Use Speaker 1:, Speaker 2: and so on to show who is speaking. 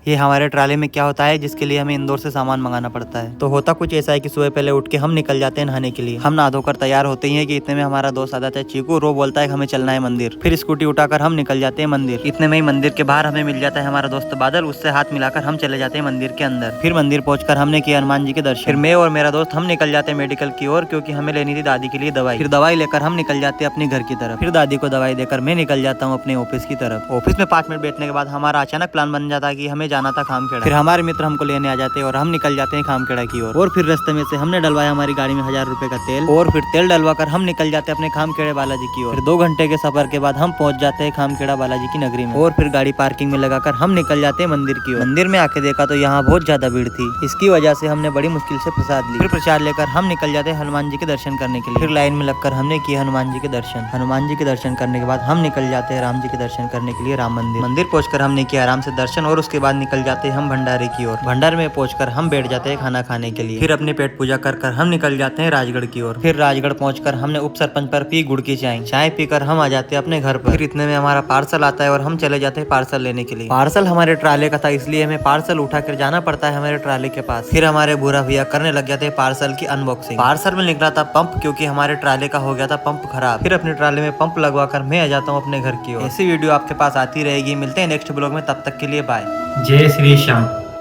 Speaker 1: ये हमारे ट्राले में क्या होता है जिसके लिए हमें इंदौर से सामान मंगाना पड़ता है। तो होता कुछ ऐसा है कि सुबह पहले उठ के हम निकल जाते हैं नहाने के लिए। हम नहा धोकर तैयार होते हैं कि इतने में हमारा दोस्त आ जाता है चीकू, रो बोलता है हमें चलना है मंदिर। फिर स्कूटी उठाकर हम निकल जाते हैं मंदिर। इतने में ही मंदिर के बाहर हमें मिल जाता है हमारा दोस्त बादल, उससे हाथ मिलाकर हम चले जाते हैं मंदिर के अंदर। फिर मंदिर पहुंचकर हमने किया हनुमान जी के दर्शन। फिर मैं और मेरा दोस्त हम निकल जाते हैं मेडिकल की ओर, क्योंकि हमें लेनी थी दादी के लिए दवाई। फिर दवाई लेकर हम निकल जाते हैं अपने घर की तरफ। फिर दादी को दवाई देकर मैं निकल जाता हूँ अपने ऑफिस की तरफ। ऑफिस में 5 मिनट बैठने के बाद हमारा अचानक प्लान बन जाता है कि हमें जाना था खामखेड़ा। फिर हमारे मित्र हमको लेने आ जाते हैं और हम निकल जाते हैं खामखेड़ा की ओर। और फिर रास्ते में से हमने डलवाया हमारी गाड़ी में 1000 रुपए का तेल, और फिर तेल डलवा कर हम निकल जाते हैं अपने खामखेड़ा बालाजी की ओर। फिर 2 घंटे के सफर के बाद हम पहुंच जाते हैं खामखेड़ा बालाजी की नगरी में। और फिर गाड़ी पार्किंग में लगाकर हम निकल जाते हैं मंदिर की ओर। मंदिर में आके देखा तो यहाँ बहुत ज्यादा भीड़ थी, इसकी वजह से हमने बड़ी मुश्किल से प्रसाद ली। फिर प्रसाद लेकर हम निकल जाते हैं हनुमान जी के दर्शन करने के लिए। फिर लाइन में लगकर हमने किया हनुमान जी के दर्शन। हनुमान जी के दर्शन करने के बाद हम निकल जाते हैं राम जी के दर्शन करने के लिए राम मंदिर। मंदिर पहुंचकर हमने किया आराम से दर्शन, और उसके बाद निकल जाते हैं हम भंडारे की ओर। भंडारे में पहुंचकर हम बैठ जाते हैं खाना खाने के लिए। फिर अपने पेट पूजा कर हम निकल जाते हैं राजगढ़ की ओर। फिर राजगढ़ पहुंचकर हमने उप सरपंच पर पी गुड़ की चाय पीकर हम आ जाते हैं अपने घर पर। फिर इतने में हमारा पार्सल आता है और हम चले जाते हैं पार्सल लेने के लिए। पार्सल हमारे ट्राले का था, इसलिए हमें पार्सल उठा कर जाना पड़ता है हमारे ट्राले के पास। फिर हमारे बुरा भैया करने लग जाते हैं पार्सल की अनबॉक्सिंग। पार्सल में निकला था पंप, क्योंकि हमारे ट्राले का हो गया था पंप खराब। फिर अपने ट्राले में पंप लगवा कर मैं आ जाता हूँ अपने घर की ओर। ऐसी वीडियो आपके पास आती रहेगी। मिलते हैं नेक्स्ट ब्लॉग में, तब तक के लिए बाय।
Speaker 2: जय श्री श्याम।